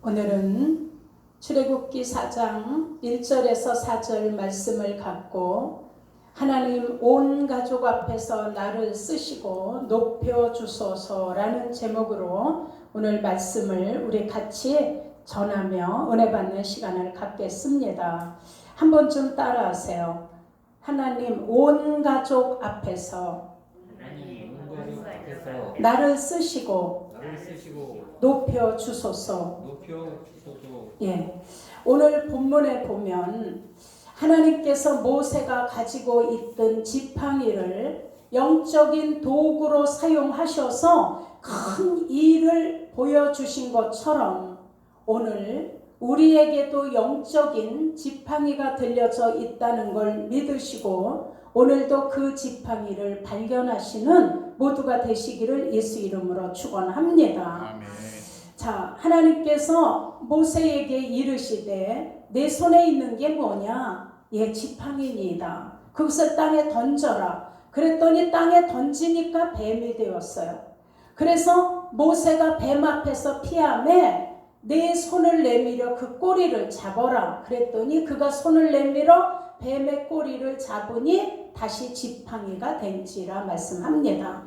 오늘은 출애굽기 4장 1절에서 4절 말씀을 갖고 하나님 온 가족 앞에서 나를 쓰시고 높여주소서라는 제목으로 오늘 말씀을 우리 같이 전하며 은혜 받는 시간을 갖겠습니다. 한 번 좀 따라하세요. 하나님 온 가족 앞에서 나를 쓰시고 높여주소서. 예, 오늘 본문에 보면 하나님께서 모세가 가지고 있던 지팡이를 영적인 도구로 사용하셔서 큰 일을 보여주신 것처럼 오늘 우리에게도 영적인 지팡이가 들려져 있다는 걸 믿으시고 오늘도 그 지팡이를 발견하시는 모두가 되시기를 예수 이름으로 축원합니다. 아멘. 자, 하나님께서 모세에게 이르시되 내 손에 있는 게 뭐냐? 예, 지팡이니이다. 그것을 땅에 던져라. 그랬더니 땅에 던지니까 뱀이 되었어요. 그래서 모세가 뱀 앞에서 피하매 내 손을 내밀어 그 꼬리를 잡아라. 그랬더니 그가 손을 내밀어 뱀의 꼬리를 잡으니 다시 지팡이가 된지라 말씀합니다.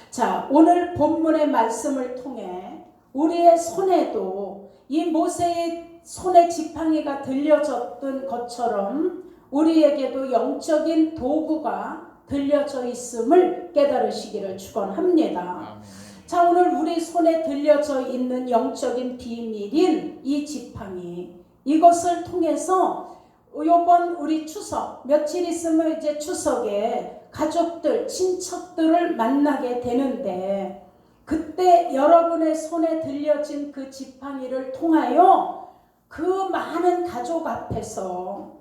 자, 오늘 본문의 말씀을 통해 우리의 손에도 이 모세의 손에 지팡이가 들려졌던 것처럼 우리에게도 영적인 도구가 들려져 있음을 깨달으시기를 축원합니다. 아멘. 자, 오늘 우리 손에 들려져 있는 영적인 비밀인 이 지팡이, 이것을 통해서 요번 우리 추석 며칠 있으면 이제 추석에 가족들, 친척들을 만나게 되는데 그때 여러분의 손에 들려진 그 지팡이를 통하여 그 많은 가족 앞에서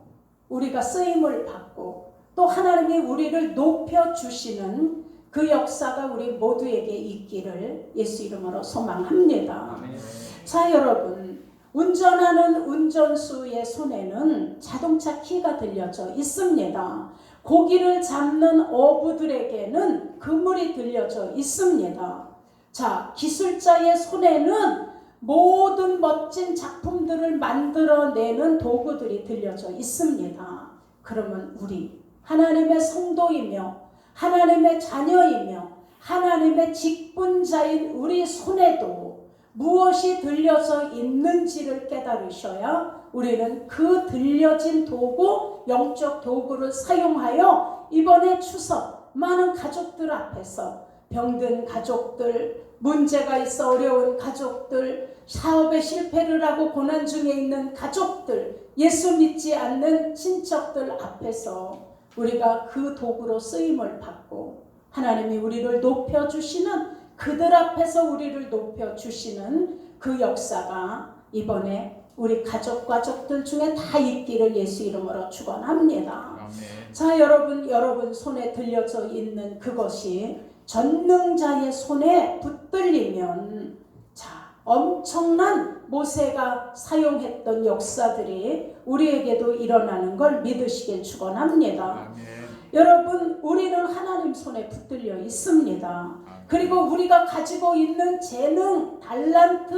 우리가 쓰임을 받고 또 하나님이 우리를 높여주시는 그 역사가 우리 모두에게 있기를 예수 이름으로 소망합니다. 아멘. 자, 여러분, 운전하는 운전수의 손에는 자동차 키가 들려져 있습니다. 고기를 잡는 어부들에게는 그물이 들려져 있습니다. 자, 기술자의 손에는 모든 멋진 작품들을 만들어내는 도구들이 들려져 있습니다. 그러면 우리 하나님의 성도이며 하나님의 자녀이며 하나님의 직분자인 우리 손에도 무엇이 들려져 있는지를 깨달으셔야 우리는 그 들려진 도구, 영적 도구를 사용하여 이번에 추석 많은 가족들 앞에서 병든 가족들, 문제가 있어 어려운 가족들, 사업에 실패를 하고 고난 중에 있는 가족들, 예수 믿지 않는 친척들 앞에서 우리가 그 도구로 쓰임을 받고 하나님이 우리를 높여주시는, 그들 앞에서 우리를 높여주시는 그 역사가 이번에 우리 가족들 중에 다 있기를 예수 이름으로 축원합니다. 아멘. 자, 여러분 손에 들려져 있는 그것이 전능자의 손에 붙들리면 자, 엄청난 모세가 사용했던 역사들이 우리에게도 일어나는 걸 믿으시길 축원합니다. 아멘. 여러분, 우리는 하나님 손에 붙들려 있습니다. 그리고 우리가 가지고 있는 재능, 달란트,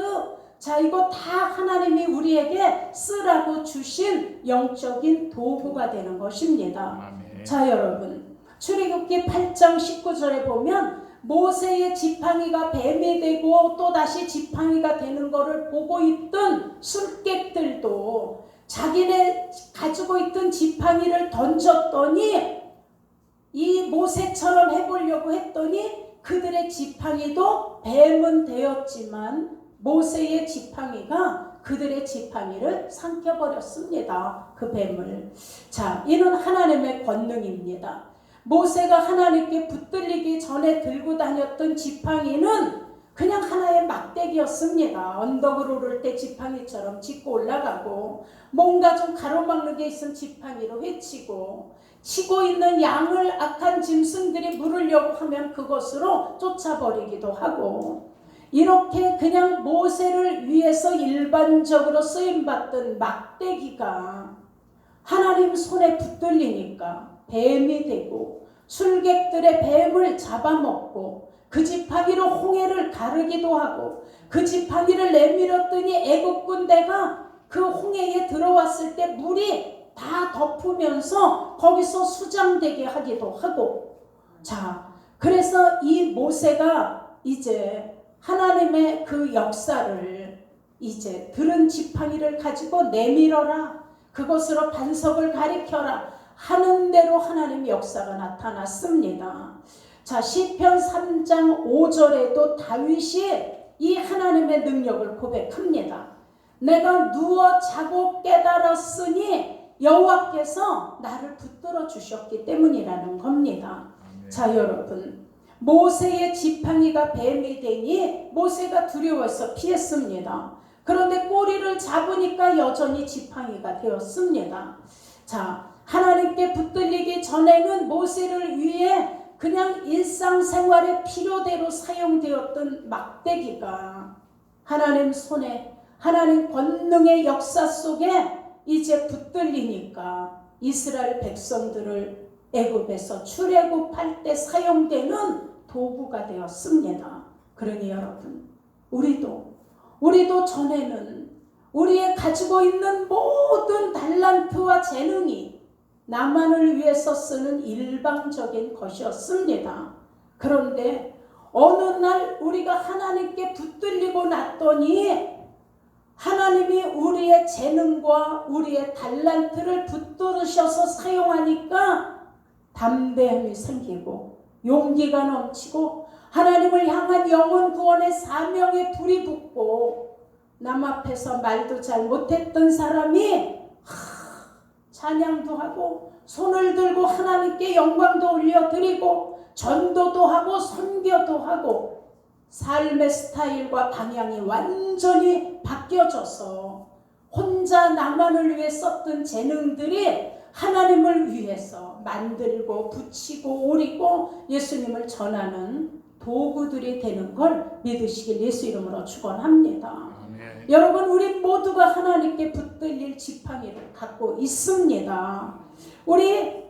자, 이거 다 하나님이 우리에게 쓰라고 주신 영적인 도구가 되는 것입니다. 아멘. 자, 여러분, 출애굽기 8장 19절에 보면 모세의 지팡이가 뱀이 되고 또다시 지팡이가 되는 것을 보고 있던 술객들도 자기네 가지고 있던 지팡이를 던졌더니 이 모세처럼 해보려고 했더니 그들의 지팡이도 뱀은 되었지만 모세의 지팡이가 그들의 지팡이를 삼켜버렸습니다. 그 뱀을. 자, 이는 하나님의 권능입니다. 모세가 하나님께 붙들리기 전에 들고 다녔던 지팡이는 그냥 하나의 막대기였습니다. 언덕을 오를 때 지팡이처럼 짚고 올라가고 뭔가 좀 가로막는 게 있으면 지팡이로 헤치고 치고 있는 양을 악한 짐승들이 물으려고 하면 그것으로 쫓아버리기도 하고 이렇게 그냥 모세를 위해서 일반적으로 쓰임받던 막대기가 하나님 손에 붙들리니까 뱀이 되고 술객들의 뱀을 잡아먹고 그 지팡이로 홍해를 가르기도 하고 그 지팡이를 내밀었더니 애굽 군대가 그 홍해에 들어왔을 때 물이 다 덮으면서 거기서 수장되게 하기도 하고. 자, 그래서 이 모세가 이제 하나님의 그 역사를 이제 들은 지팡이를 가지고 내밀어라, 그것으로 반석을 가리켜라 하는 대로 하나님의 역사가 나타났습니다. 자, 시편 3장 5절에도 다윗이 이 하나님의 능력을 고백합니다. 내가 누워 자고 깨달았으니 여호와께서 나를 붙들어 주셨기 때문이라는 겁니다. 자, 여러분, 모세의 지팡이가 뱀이 되니 모세가 두려워서 피했습니다. 그런데 꼬리를 잡으니까 여전히 지팡이가 되었습니다. 자, 하나님께 붙들리기 전에는 모세를 위해 그냥 일상생활의 필요대로 사용되었던 막대기가 하나님 손에, 하나님 권능의 역사 속에 이제 붙들리니까 이스라엘 백성들을 애굽에서 출애굽할 때 사용되는 도구가 되었습니다. 그러니 여러분, 우리도 전에는 우리의 가지고 있는 모든 달란트와 재능이 나만을 위해서 쓰는 일방적인 것이었습니다. 그런데 어느 날 우리가 하나님께 붙들리고 났더니 하나님이 우리의 재능과 우리의 달란트를 붙들으셔서 사용하니까 담대함이 생기고 용기가 넘치고 하나님을 향한 영혼 구원의 사명에 불이 붙고 남 앞에서 말도 잘 못했던 사람이 찬양도 하고 손을 들고 하나님께 영광도 올려드리고 전도도 하고 선교도 하고 삶의 스타일과 방향이 완전히 바뀌어져서 혼자 나만을 위해 썼던 재능들이 하나님을 위해서 만들고 붙이고 오리고 예수님을 전하는 도구들이 되는 걸 믿으시길 예수 이름으로 축원합니다. 여러분, 우리 모두가 하나님께 붙들릴 지팡이를 갖고 있습니다. 우리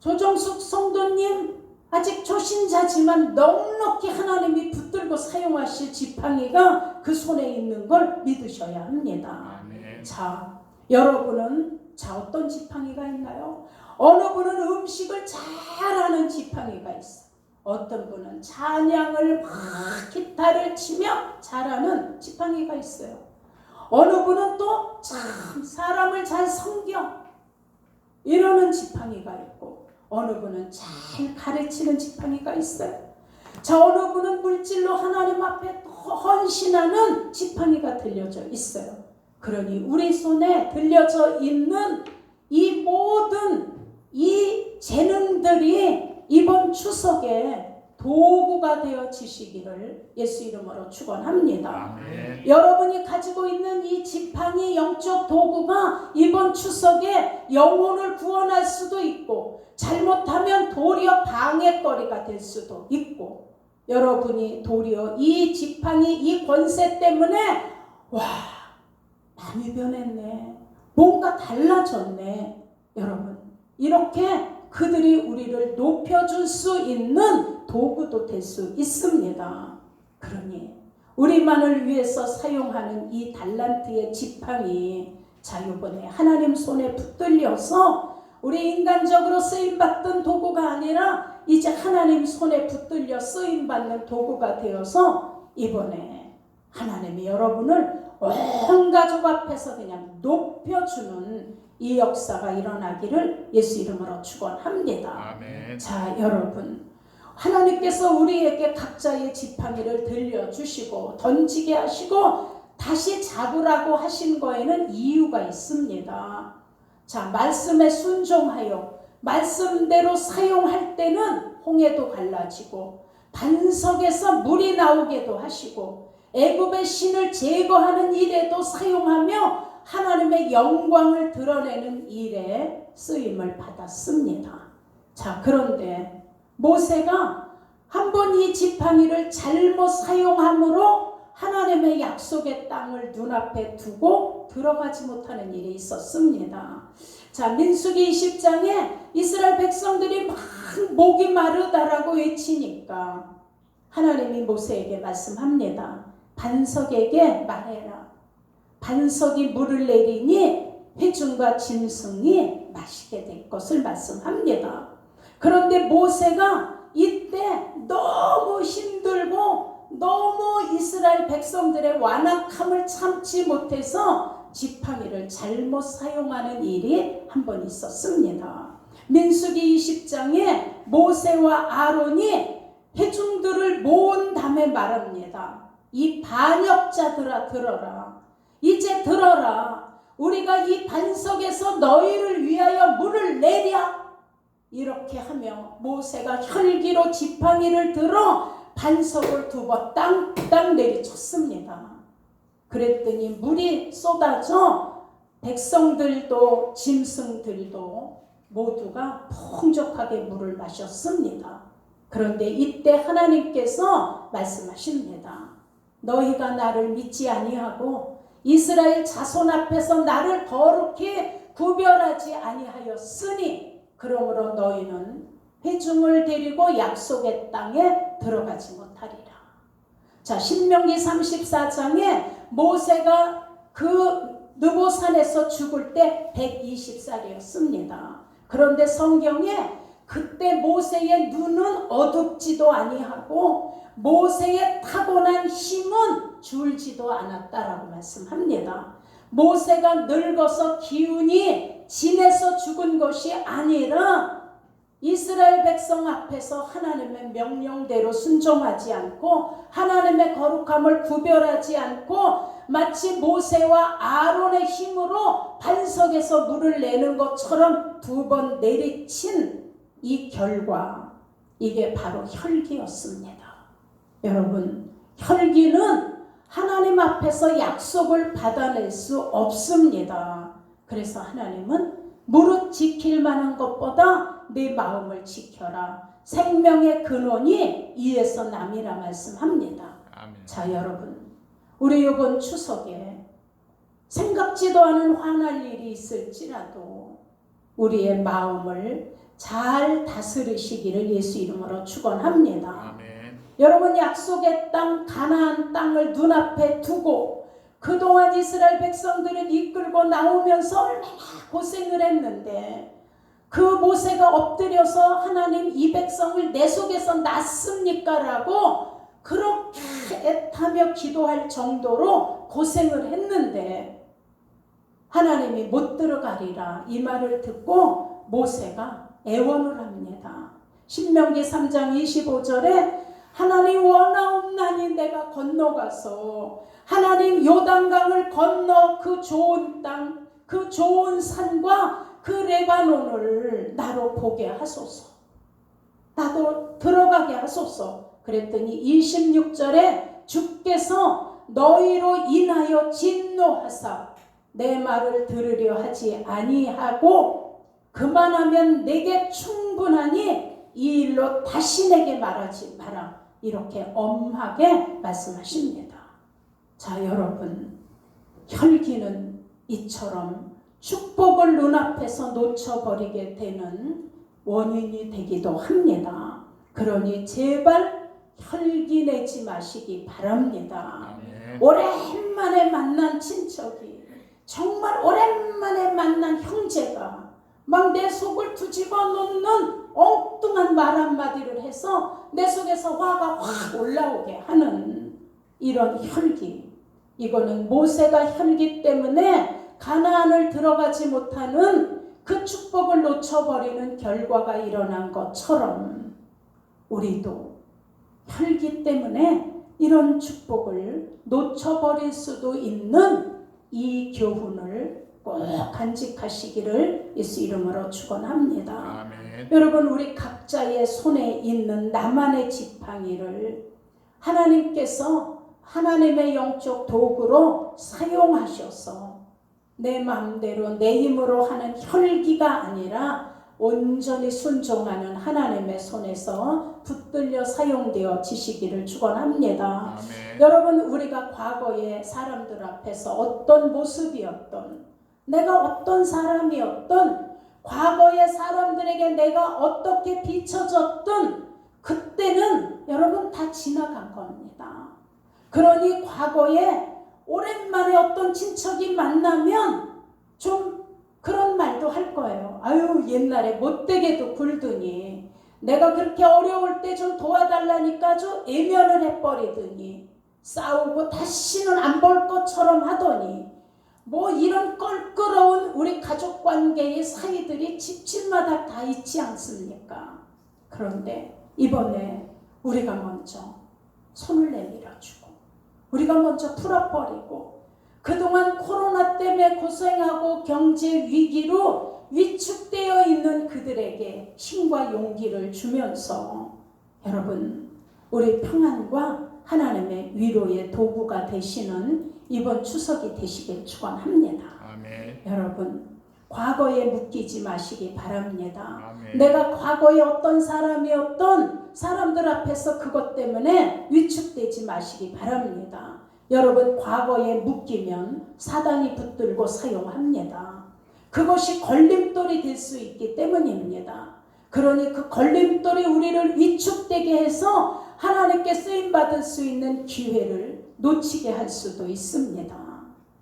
조정숙 성도님 아직 초신자지만 넉넉히 하나님이 붙들고 사용하실 지팡이가 그 손에 있는 걸 믿으셔야 합니다. 자, 여러분은 어떤 지팡이가 있나요? 어느 분은 음식을 잘하는 지팡이가 있어. 어떤 분은 찬양을 막 기타를 치며 잘하는 지팡이가 있어요. 어느 분은 또 참 사람을 잘 섬겨 이러는 지팡이가 있고, 어느 분은 잘 가르치는 지팡이가 있어요. 자, 어느 분은 물질로 하나님 앞에 헌신하는 지팡이가 들려져 있어요. 그러니 우리 손에 들려져 있는 이 모든 이 재능들이 이번 추석에 도구가 되어지시기를 예수 이름으로 축원합니다. 여러분이 가지고 있는 이 지팡이 영적 도구가 이번 추석에 영혼을 구원할 수도 있고 잘못하면 도리어 방해거리가 될 수도 있고, 여러분이 도리어 이 지팡이 이 권세 때문에 많이 변했네, 뭔가 달라졌네, 여러분 이렇게 그들이 우리를 높여줄 수 있는 도구도 될 수 있습니다. 그러니 우리만을 위해서 사용하는 이 달란트의 지팡이, 자, 이번에 하나님 손에 붙들려서 우리 인간적으로 쓰임받던 도구가 아니라 이제 하나님 손에 붙들려 쓰임받는 도구가 되어서 이번에 하나님이 여러분을 온 가족 앞에서 그냥 높여주는 이 역사가 일어나기를 예수 이름으로 축원합니다. 아멘. 자, 여러분, 하나님께서 우리에게 각자의 지팡이를 들려주시고 던지게 하시고 다시 잡으라고 하신 거에는 이유가 있습니다. 자, 말씀에 순종하여 말씀대로 사용할 때는 홍해도 갈라지고 반석에서 물이 나오게도 하시고 애굽의 신을 제거하는 일에도 사용하며 하나님의 영광을 드러내는 일에 쓰임을 받았습니다. 자, 그런데 모세가 한번 이 지팡이를 잘못 사용함으로 하나님의 약속의 땅을 눈앞에 두고 들어가지 못하는 일이 있었습니다. 자, 민수기 20장에 이스라엘 백성들이 막 목이 마르다라고 외치니까 하나님이 모세에게 말씀합니다. 반석에게 말해라. 반석이 물을 내리니 회중과 짐승이 마시게 될 것을 말씀합니다. 그런데 모세가 이때 너무 힘들고 너무 이스라엘 백성들의 완악함을 참지 못해서 지팡이를 잘못 사용하는 일이 한 번 있었습니다. 민수기 20장에 모세와 아론이 회중들을 모은 다음에 말합니다. 이 반역자들아 들어라. 이제 들어라. 우리가 이 반석에서 너희를 위하여 물을 내랴. 이렇게 하며 모세가 혈기로 지팡이를 들어 반석을 두 번 땅땅 내리쳤습니다. 그랬더니 물이 쏟아져 백성들도 짐승들도 모두가 풍족하게 물을 마셨습니다. 그런데 이때 하나님께서 말씀하십니다. 너희가 나를 믿지 아니하고 이스라엘 자손 앞에서 나를 거룩히 구별하지 아니하였으니 그러므로 너희는 회중을 데리고 약속의 땅에 들어가지 못하리라. 자, 신명기 34장에 모세가 그 느보산에서 죽을 때 120살이었습니다. 그런데 성경에 그때 모세의 눈은 어둡지도 아니하고 모세의 타고난 힘은 줄지도 않았다라고 말씀합니다. 모세가 늙어서 기운이 진해서 죽은 것이 아니라 이스라엘 백성 앞에서 하나님의 명령대로 순종하지 않고 하나님의 거룩함을 구별하지 않고 마치 모세와 아론의 힘으로 반석에서 물을 내는 것처럼 두 번 내리친 이 결과, 이게 바로 혈기였습니다. 여러분, 혈기는 하나님 앞에서 약속을 받아낼 수 없습니다. 그래서 하나님은 무릇 지킬 만한 것보다 내 마음을 지켜라. 생명의 근원이 이에서 남이라 말씀합니다. 아멘. 자, 여러분, 우리 이번 추석에 생각지도 않은 화날 일이 있을지라도 우리의 마음을 잘 다스리시기를 예수 이름으로 축원합니다. 아멘. 여러분, 약속의 땅 가나안 땅을 눈앞에 두고 그동안 이스라엘 백성들을 이끌고 나오면서 얼마나 고생을 했는데 그 모세가 엎드려서 하나님 이 백성을 내 속에서 놨습니까? 라고 그렇게 애타며 기도할 정도로 고생을 했는데 하나님이 못 들어가리라 이 말을 듣고 모세가 애원을 합니다. 신명기 3장 25절에 하나님 원하옵나니 내가 건너가서 하나님 요단강을 건너 그 좋은 땅, 그 좋은 산과 그 레바논을 나로 보게 하소서. 나도 들어가게 하소서. 그랬더니 26절에 주께서 너희로 인하여 진노하사 내 말을 들으려 하지 아니하고 그만하면 내게 충분하니 이 일로 다시 내게 말하지 마라. 이렇게 엄하게 말씀하십니다. 자, 여러분, 혈기는 이처럼 축복을 눈앞에서 놓쳐버리게 되는 원인이 되기도 합니다. 그러니 제발 혈기 내지 마시기 바랍니다. 아멘. 오랜만에 만난 친척이, 정말 오랜만에 만난 형제가 막 내 속을 뒤집어 놓는 엉뚱한 말 한마디를 해서 내 속에서 화가 확 올라오게 하는 이런 혈기, 이거는 모세가 혈기 때문에 가나안을 들어가지 못하는 그 축복을 놓쳐버리는 결과가 일어난 것처럼 우리도 혈기 때문에 이런 축복을 놓쳐버릴 수도 있는 이 교훈을 꼭 간직하시기를 예수 이름으로 축원합니다. 아멘. 여러분, 우리 각자의 손에 있는 나만의 지팡이를 하나님께서 하나님의 영적 도구로 사용하셔서 내 마음대로 내 힘으로 하는 혈기가 아니라 온전히 순종하는 하나님의 손에서 붙들려 사용되어 지시기를 축원합니다. 아멘. 여러분, 우리가 과거에 사람들 앞에서 어떤 모습이었던, 내가 어떤 사람이었던, 과거의 사람들에게 내가 어떻게 비춰졌던 그때는 여러분 다 지나간 겁니다. 그러니 과거에 오랜만에 어떤 친척이 만나면 좀 그런 말도 할 거예요. 아유, 옛날에 못되게도 굴더니 내가 그렇게 어려울 때 좀 도와달라니까 좀 애면을 해버리더니 싸우고 다시는 안 볼 것처럼 하더니 뭐 이런 껄끄러운 우리 가족관계의 사이들이 집집마다 다 있지 않습니까? 그런데 이번에 우리가 먼저 손을 내밀어주고 우리가 먼저 풀어버리고 그동안 코로나 때문에 고생하고 경제 위기로 위축되어 있는 그들에게 힘과 용기를 주면서 여러분 우리 평안과 하나님의 위로의 도구가 되시는 이번 추석이 되시길 축원합니다. 아멘. 여러분 과거에 묶이지 마시기 바랍니다. 아멘. 내가 과거에 어떤 사람이었던 사람들 앞에서 그것 때문에 위축되지 마시기 바랍니다. 여러분 과거에 묶이면 사단이 붙들고 사용합니다. 그것이 걸림돌이 될 수 있기 때문입니다. 그러니 그 걸림돌이 우리를 위축되게 해서 하나님께 쓰임받을 수 있는 기회를 놓치게 할 수도 있습니다.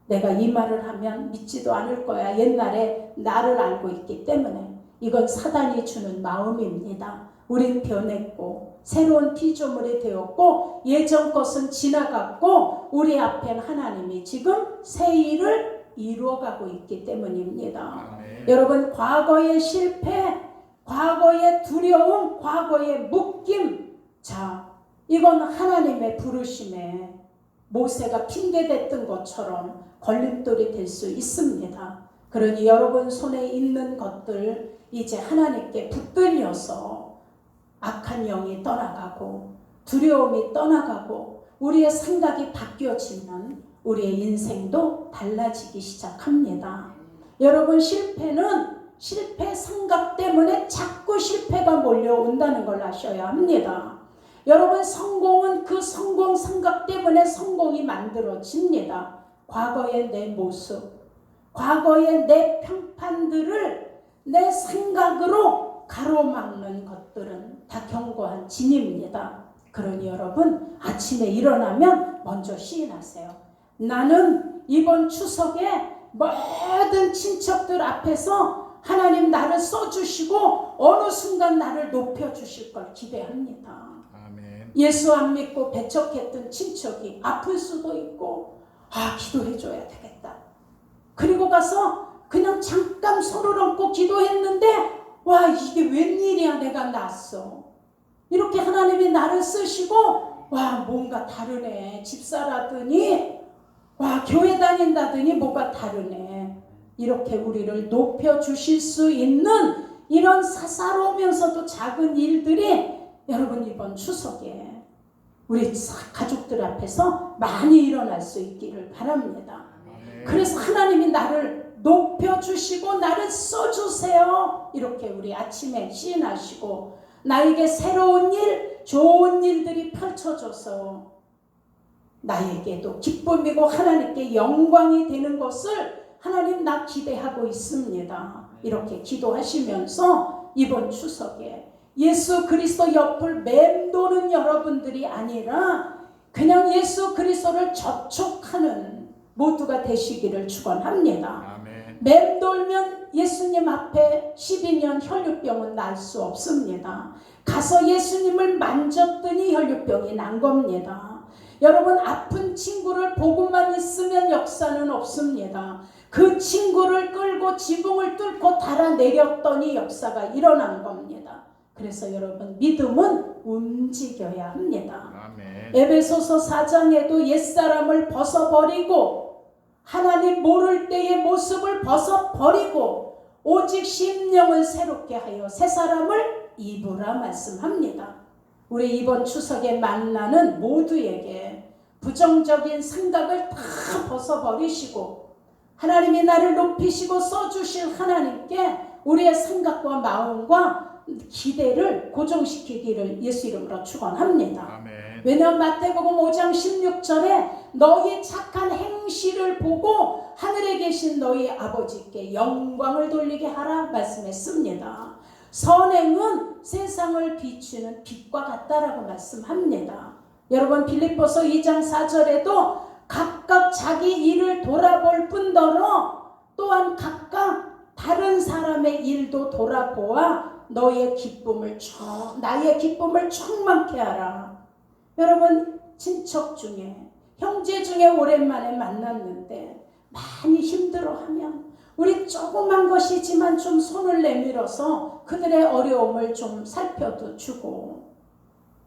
내가 이 말을 하면 믿지도 않을 거야. 옛날에 나를 알고 있기 때문에. 이건 사단이 주는 마음입니다. 우린 변했고 새로운 피조물이 되었고 예전 것은 지나갔고 우리 앞엔 하나님이 지금 새 일을 이루어가고 있기 때문입니다. 아멘. 여러분 과거의 실패, 과거의 두려움, 과거의 묶임, 자 이건 하나님의 부르심에 모세가 핑계댔던 것처럼 걸림돌이 될 수 있습니다. 그러니 여러분 손에 있는 것들 이제 하나님께 붙들려서 악한 영이 떠나가고 두려움이 떠나가고 우리의 생각이 바뀌어지면 우리의 인생도 달라지기 시작합니다. 여러분 실패는 실패 생각 때문에 자꾸 실패가 몰려온다는 걸 아셔야 합니다. 여러분 성공은 그 성공 생각 때문에 성공이 만들어집니다. 과거의 내 모습, 과거의 내 평판들을 내 생각으로 가로막는 것들은 다 견고한 진입니다. 그러니 여러분 아침에 일어나면 먼저 시인하세요. 나는 이번 추석에 모든 친척들 앞에서 하나님 나를 써주시고 어느 순간 나를 높여주실 걸 기대합니다. 아멘. 예수 안 믿고 배척했던 친척이 아플 수도 있고 기도해줘야 되겠다. 그리고 가서 그냥 잠깐 손을 얹고 기도했는데 와 이게 웬일이야 내가 났어. 이렇게 하나님이 나를 쓰시고 와 뭔가 다르네. 집사라더니 와 교회 다닌다더니 뭐가 다르네. 이렇게 우리를 높여주실 수 있는 이런 사사로우면서도 작은 일들이 여러분 이번 추석에 우리 가족들 앞에서 많이 일어날 수 있기를 바랍니다. 아멘. 그래서 하나님이 나를 높여주시고 나를 써주세요. 이렇게 우리 아침에 시인하시고 나에게 새로운 일, 좋은 일들이 펼쳐져서 나에게도 기쁨이고 하나님께 영광이 되는 것을 하나님 나 기대하고 있습니다. 이렇게 기도하시면서 이번 추석에 예수 그리스도 옆을 맴도는 여러분들이 아니라 그냥 예수 그리스도를 접촉하는 모두가 되시기를 축원합니다. 아멘. 맴돌면 예수님 앞에 12년 혈류병은 날 수 없습니다. 가서 예수님을 만졌더니 혈류병이 난 겁니다. 여러분 아픈 친구를 보고만 있으면 역사는 없습니다. 그 친구를 끌고 지붕을 뚫고 달아내렸더니 역사가 일어난 겁니다. 그래서 여러분 믿음은 움직여야 합니다. 아멘. 에베소서 4장에도 옛사람을 벗어버리고 하나님 모를 때의 모습을 벗어버리고 오직 심령을 새롭게 하여 새 사람을 입으라 말씀합니다. 우리 이번 추석에 만나는 모두에게 부정적인 생각을 다 벗어버리시고 하나님이 나를 높이시고 써주실 하나님께 우리의 생각과 마음과 기대를 고정시키기를 예수 이름으로 축원합니다. 아멘. 왜냐하면 마태복음 5장 16절에 너희 착한 행실을 보고 하늘에 계신 너희 아버지께 영광을 돌리게 하라 말씀했습니다. 선행은 세상을 비추는 빛과 같다라고 말씀합니다. 여러분 빌립보서 2장 4절에도 각각 자기 일을 돌아볼 뿐더러 또한 각각 다른 사람의 일도 돌아보아 나의 기쁨을 충만케 하라. 여러분 친척 중에 형제 중에 오랜만에 만났는데 많이 힘들어하면 우리 조그만 것이지만 좀 손을 내밀어서 그들의 어려움을 좀 살펴도 주고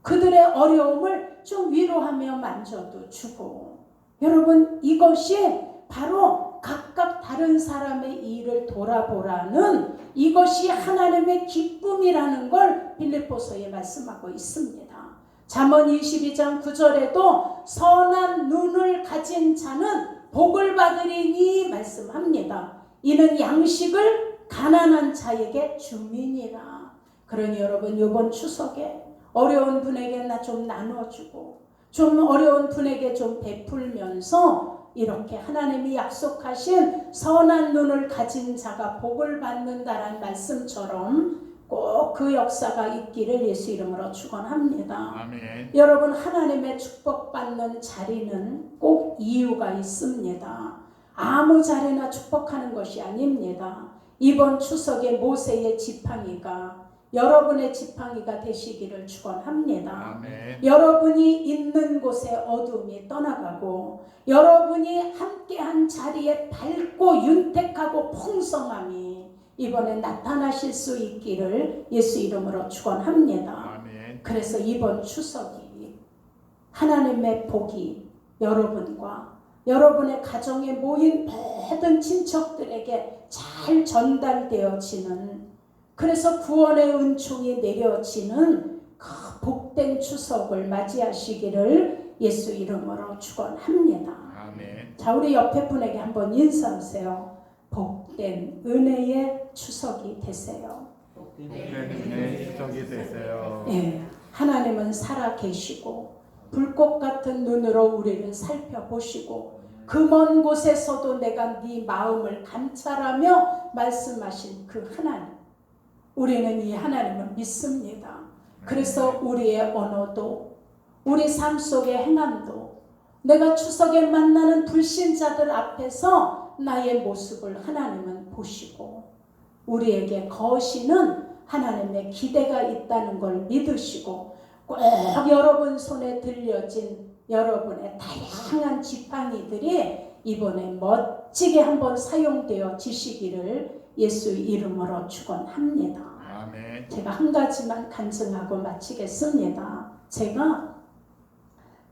그들의 어려움을 좀 위로하며 만져도 주고 여러분 이것이 바로 각각 다른 사람의 일을 돌아보라는 이것이 하나님의 기쁨이라는 걸 빌립보서에 말씀하고 있습니다. 잠언 22장 9절에도 선한 눈을 가진 자는 복을 받으리니 말씀합니다. 이는 양식을 가난한 자에게 주민이라. 그러니 여러분 이번 추석에 어려운 분에게 나 좀 나눠주고 좀 어려운 분에게 좀 베풀면서 이렇게 하나님이 약속하신 선한 눈을 가진 자가 복을 받는다라는 말씀처럼 꼭 그 역사가 있기를 예수 이름으로 축원합니다. 아멘. 여러분 하나님의 축복받는 자리는 꼭 이유가 있습니다. 아무 자리나 축복하는 것이 아닙니다. 이번 추석에 모세의 지팡이가 여러분의 지팡이가 되시기를 축원합니다. 아멘. 여러분이 있는 곳에 어둠이 떠나가고 여러분이 함께한 자리에 밝고 윤택하고 풍성함이 이번에 나타나실 수 있기를 예수 이름으로 축원합니다. 아멘. 그래서 이번 추석이 하나님의 복이 여러분과 여러분의 가정에 모인 모든 친척들에게 잘 전달되어지는 그래서 구원의 은총이 내려지는 그 복된 추석을 맞이하시기를 예수 이름으로 축원합니다. 아멘. 자, 우리 옆에 분에게 한번 인사하세요. 복된 은혜의 추석이 되세요. 복된 추석이 되세요. 예, 하나님은 살아 계시고 불꽃 같은 눈으로 우리를 살펴보시고 그 먼 곳에서도 내가 네 마음을 감찰하며 말씀하신 그 하나님, 우리는 이 하나님을 믿습니다. 그래서 우리의 언어도 우리 삶 속의 행함도 내가 추석에 만나는 불신자들 앞에서 나의 모습을 하나님은 보시고 우리에게 거시는 하나님의 기대가 있다는 걸 믿으시고 꼭 여러분 손에 들려진 여러분의 다양한 지팡이들이 이번에 멋지게 한번 사용되어 지시기를 예수 이름으로 축원합니다. 아멘. 제가 한 가지만 간증하고 마치겠습니다. 제가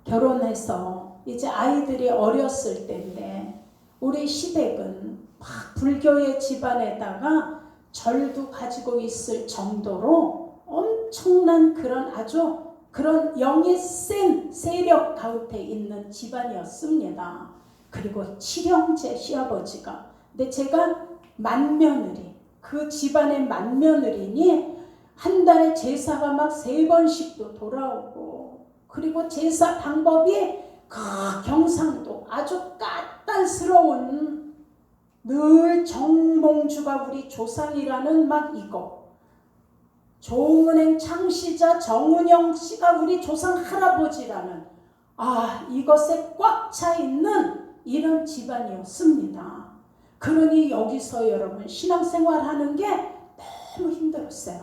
결혼해서 이제 아이들이 어렸을 때인데 우리 시댁은 막 불교의 집안에다가 절도 가지고 있을 정도로 엄청난 그런 영이 센 세력 가운데 있는 집안이었습니다. 그리고 칠형제 시아버지가. 근데 제가 맏며느리, 그 집안의 맏며느리니 한 달에 제사가 막 3번씩도 돌아오고 그리고 제사 방법이 그 경상도 아주 까딴스러운 늘 정몽주가 우리 조상이라는 막 이거 조은행 창시자 정은영 씨가 우리 조상 할아버지라는 이것에 꽉 차 있는 이런 집안이었습니다. 그러니 여기서 여러분 신앙생활 하는 게 너무 힘들었어요.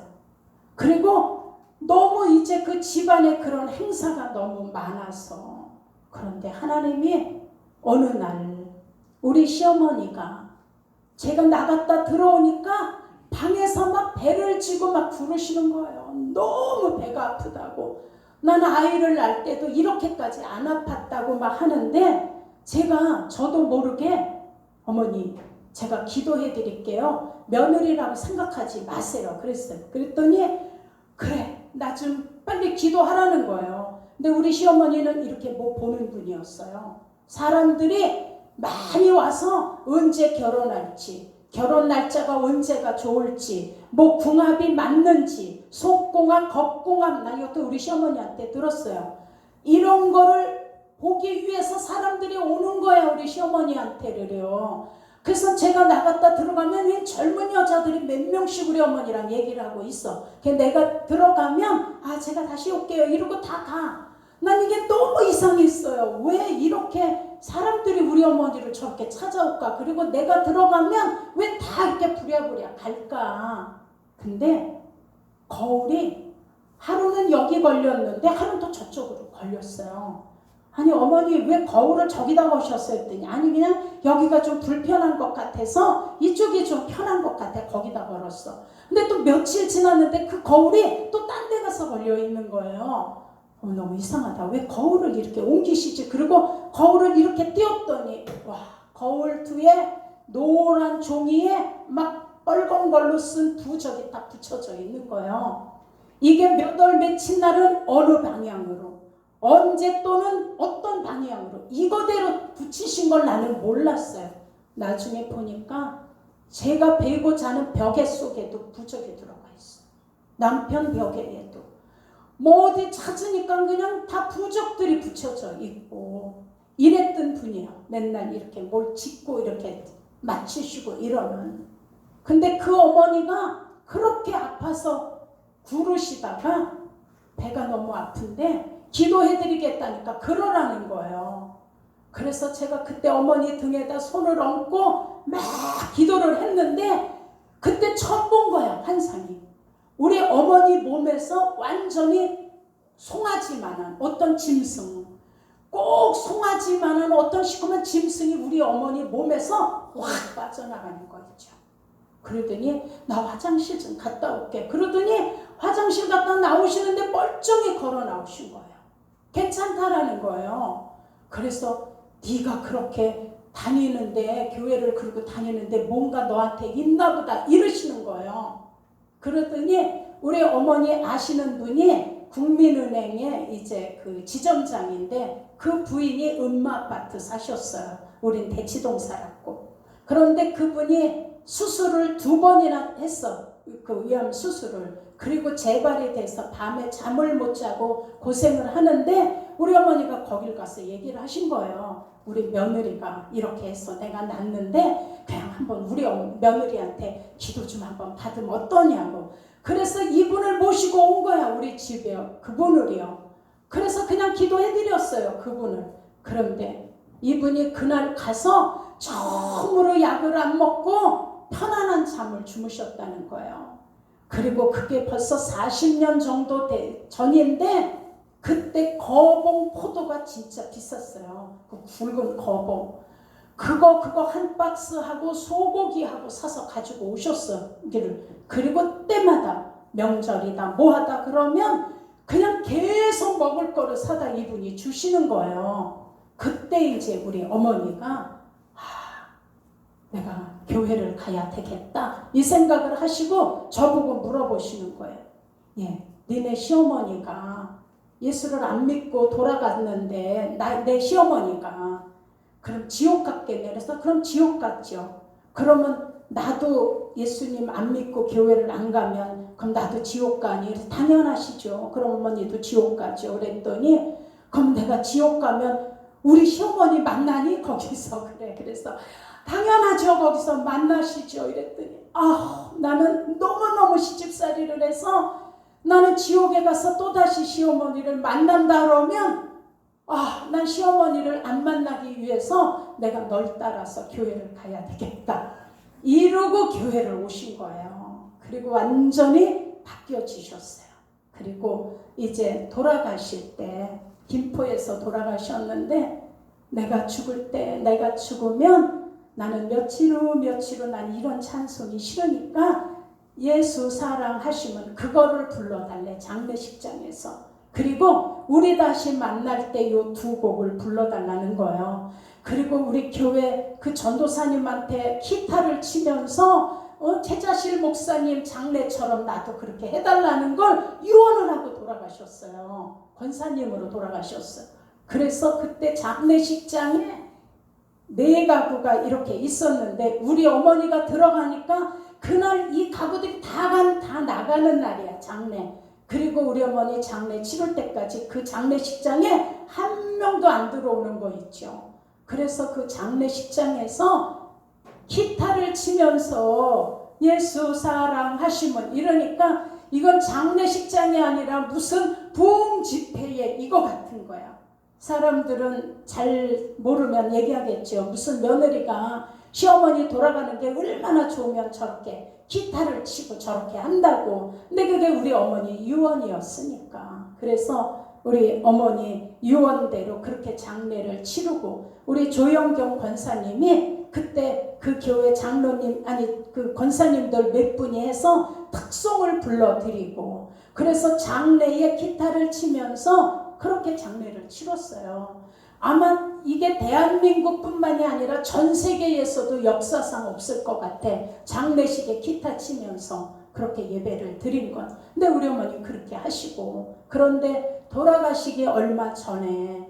그리고 너무 이제 그 집안에 그런 행사가 너무 많아서 그런데 하나님이 어느 날 우리 시어머니가 제가 나갔다 들어오니까 방에서 막 배를 쥐고 막 부르시는 거예요. 너무 배가 아프다고. 나는 아이를 낳을 때도 이렇게까지 안 아팠다고 막 하는데 저도 모르게 어머니 제가 기도해 드릴게요. 며느리라고 생각하지 마세요. 그랬어요. 그랬더니 그래 나 좀 빨리 기도하라는 거예요. 근데 우리 시어머니는 이렇게 뭐 보는 분이었어요. 사람들이 많이 와서 언제 결혼할지 결혼 날짜가 언제가 좋을지 뭐 궁합이 맞는지 속궁합 겉궁합 나 이것도 우리 시어머니한테 들었어요. 이런 거를 보기 위해서 사람들이 오는 거야 우리 시어머니한테를요. 그래서 제가 나갔다 들어가면 이 젊은 여자들이 몇 명씩 우리 어머니랑 얘기를 하고 있어. 내가 들어가면 제가 다시 올게요 이러고 다 가. 난 이게 너무 이상했어요. 왜 이렇게 사람들이 우리 어머니를 저렇게 찾아올까? 그리고 내가 들어가면 왜 다 이렇게 부랴부랴 갈까? 근데 거울이 하루는 여기 걸렸는데 하루는 또 저쪽으로 걸렸어요. 아니 어머니 왜 거울을 저기다 거셨어요? 했더니 아니 그냥 여기가 좀 불편한 것 같아서 이쪽이 좀 편한 것 같아 거기다 걸었어. 근데 또 며칠 지났는데 그 거울이 또 딴 데 가서 걸려 있는 거예요. 너무 이상하다. 왜 거울을 이렇게 옮기시지? 그리고 거울을 이렇게 띄웠더니 와 거울 뒤에 노란 종이에 막 빨간 걸로 쓴 부적이 딱 붙여져 있는 거예요. 이게 몇 월 며칠 날은 어느 방향으로 언제 또는 어떤 방향으로 이거대로 붙이신 걸 나는 몰랐어요. 나중에 보니까 제가 베고 자는 벽에 속에도 부적이 들어가 있어요. 남편 벽에도. 뭐 어디 찾으니까 그냥 다 부적들이 붙여져 있고 이랬던 분이에요. 맨날 이렇게 뭘 짓고 이렇게 맞추시고 이러는. 근데 그 어머니가 그렇게 아파서 구르시다가 배가 너무 아픈데 기도해드리겠다니까 그러라는 거예요. 그래서 제가 그때 어머니 등에다 손을 얹고 막 기도를 했는데 그때 처음 본 거야. 환상이. 우리 어머니 몸에서 완전히 송아지만한 어떤 짐승, 꼭 송아지만한 어떤 시커먼 짐승이 우리 어머니 몸에서 확 빠져나가는 거 있죠. 그러더니 나 화장실 좀 갔다 올게. 그러더니 화장실 갔다 나오시는데 멀쩡히 걸어 나오신 거예요. 괜찮다라는 거예요. 그래서 네가 그렇게 다니는데 교회를 그러고 다니는데 뭔가 너한테 있나 보다 이러시는 거예요. 그러더니 우리 어머니 아시는 분이 국민은행에 이제 그 지점장인데 그 부인이 음마아파트 사셨어요. 우린 대치동 살았고. 그런데 그분이 수술을 2번이나 했어. 그 위암 수술을. 그리고 재발이 돼서 밤에 잠을 못 자고 고생을 하는데 우리 어머니가 거길 가서 얘기를 하신 거예요. 우리 며느리가 이렇게 해서 내가 낫는데 그냥 한번 우리 며느리한테 기도 좀 한번 받으면 어떠냐고. 그래서 이분을 모시고 온 거야. 우리 집에 그분을요. 그래서 그냥 기도해드렸어요. 그분을. 그런데 이분이 그날 가서 처음으로 약을 안 먹고 편안한 잠을 주무셨다는 거예요. 그리고 그게 벌써 40년 정도 전인데 그때 거봉 포도가 진짜 비쌌어요. 그 굵은 거봉. 그거 한 박스하고 소고기하고 사서 가지고 오셨어. 그리고 때마다 명절이다 뭐하다 그러면 그냥 계속 먹을 거를 사다 이분이 주시는 거예요. 그때 이제 우리 어머니가 내가 교회를 가야 되겠다 이 생각을 하시고 저보고 물어보시는 거예요. 니네 시어머니가 예수를 안 믿고 돌아갔는데 내 시어머니가 그럼 지옥 갔겠네. 그래서 그럼 지옥 갔죠. 그러면 나도 예수님 안 믿고 교회를 안 가면 그럼 나도 지옥 가니? 그래서 당연하시죠. 그럼 어머니도 지옥 가죠. 그랬더니 그럼 내가 지옥 가면 우리 시어머니 만나니? 거기서 그래. 그래서 당연하죠. 거기서 만나시죠. 이랬더니 나는 너무너무 시집살이를 해서 나는 지옥에 가서 또다시 시어머니를 만난다 그러면 난 시어머니를 안 만나기 위해서 내가 널 따라서 교회를 가야 되겠다. 이러고 교회를 오신 거예요. 그리고 완전히 바뀌어지셨어요. 그리고 이제 돌아가실 때 김포에서 돌아가셨는데 내가 죽을 때 내가 죽으면 나는 며칠 후 난 이런 찬송이 싫으니까 예수 사랑하시면 그거를 불러달래. 장례식장에서. 그리고 우리 다시 만날 때 요 2곡을 불러달라는 거예요. 그리고 우리 교회 그 전도사님한테 기타를 치면서 최자실 목사님 장례처럼 나도 그렇게 해달라는 걸 유언을 하고 돌아가셨어요. 권사님으로 돌아가셨어요. 그래서 그때 장례식장에 4가구가 이렇게 있었는데 우리 어머니가 들어가니까 그날 이 가구들이 다 나가는 날이야. 장례. 그리고 우리 어머니 장례 치를 때까지 그 장례식장에 한 명도 안 들어오는 거 있죠. 그래서 그 장례식장에서 치면서 예수 사랑하시면 이러니까 이건 장례식장이 아니라 무슨 부흥 집회에 이거 같은 거야. 사람들은 잘 모르면 얘기하겠죠. 무슨 며느리가 시어머니 돌아가는 게 얼마나 좋으면 저렇게 기타를 치고 저렇게 한다고. 근데 그게 우리 어머니 유언이었으니까. 그래서 우리 어머니 유언대로 그렇게 장례를 치르고 우리 조영경 권사님이 그때 그 교회 장로님 그 권사님들 몇 분이 해서 특송을 불러드리고 그래서 장례에 기타를 치면서 그렇게 장례를 치렀어요. 아마 이게 대한민국뿐만이 아니라 전 세계에서도 역사상 없을 것 같아. 장례식에 기타 치면서 그렇게 예배를 드린 건. 근데 우리 어머니 그렇게 하시고 그런데 돌아가시기 얼마 전에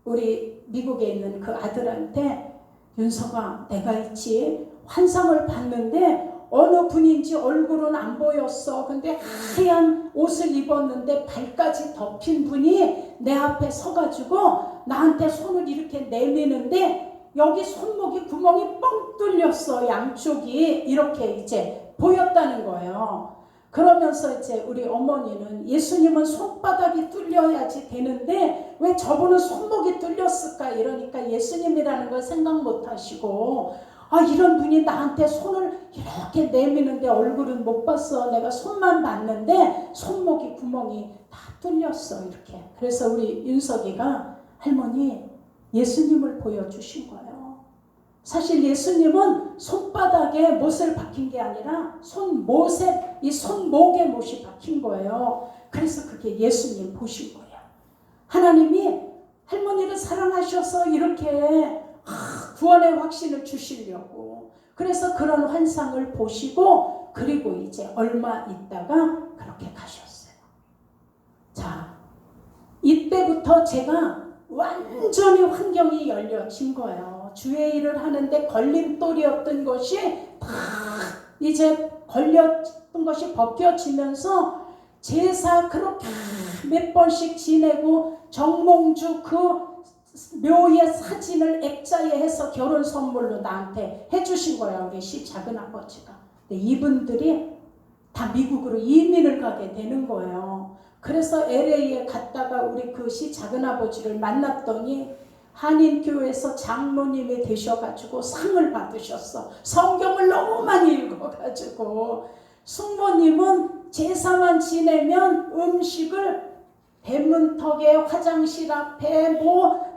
우리 미국에 있는 그 아들한테 윤서가 내가 있지 환상을 봤는데 어느 분인지 얼굴은 안 보였어. 근데 하얀 옷을 입었는데 발까지 덮인 분이 내 앞에 서가지고 나한테 손을 이렇게 내미는데 여기 손목이 구멍이 뻥 뚫렸어. 양쪽이 이렇게 이제 보였다는 거예요. 그러면서 이제 우리 어머니는 예수님은 손바닥이 뚫려야지 되는데 왜 저분은 손목이 뚫렸을까 이러니까 예수님이라는 걸 생각 못 하시고 이런 분이 나한테 손을 이렇게 내미는데 얼굴은 못 봤어. 내가 손만 봤는데 손목이 구멍이 다 뚫렸어 이렇게. 그래서 우리 윤석이가 할머니 예수님을 보여주신 거예요. 사실 예수님은 손바닥에 못을 박힌 게 아니라 손못에 이 손목에 못이 박힌 거예요. 그래서 그게 예수님 보신 거예요. 하나님이 할머니를 사랑하셔서 이렇게 구원의 확신을 주시려고 그래서 그런 환상을 보시고 그리고 이제 얼마 있다가 그렇게 가셨어요. 자, 이때부터 제가 완전히 환경이 열려진 거예요. 주의 일을 하는데 걸림돌이었던 것이 다 이제 걸렸던 것이 벗겨지면서 제사 그렇게 몇 번씩 지내고 정몽주 그 묘의 사진을 액자에 해서 결혼 선물로 나한테 해주신 거야. 우리 시 작은아버지가. 근데 이분들이 다 미국으로 이민을 가게 되는 거예요. 그래서 LA에 갔다가 우리 그 시 작은아버지를 만났더니 한인교회에서 장로님이 되셔가지고 상을 받으셨어. 성경을 너무 많이 읽어가지고. 숙모님은 제사만 지내면 음식을 대문턱에 화장실 앞에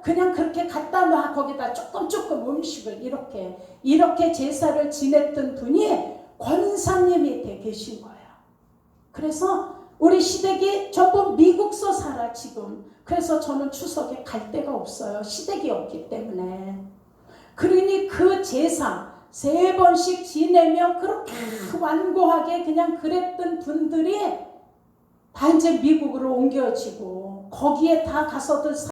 그냥 그렇게 갖다 놔. 거기다 조금 음식을 이렇게 제사를 지냈던 분이 권사님이 돼 계신 거예요. 그래서 우리 시댁이 전부 미국서 살아 지금. 그래서 저는 추석에 갈 데가 없어요. 시댁이 없기 때문에. 그러니 그 제사 3번씩 지내며 그렇게 완고하게 그냥 그랬던 분들이 다 이제 미국으로 옮겨지고 거기에 다 가서들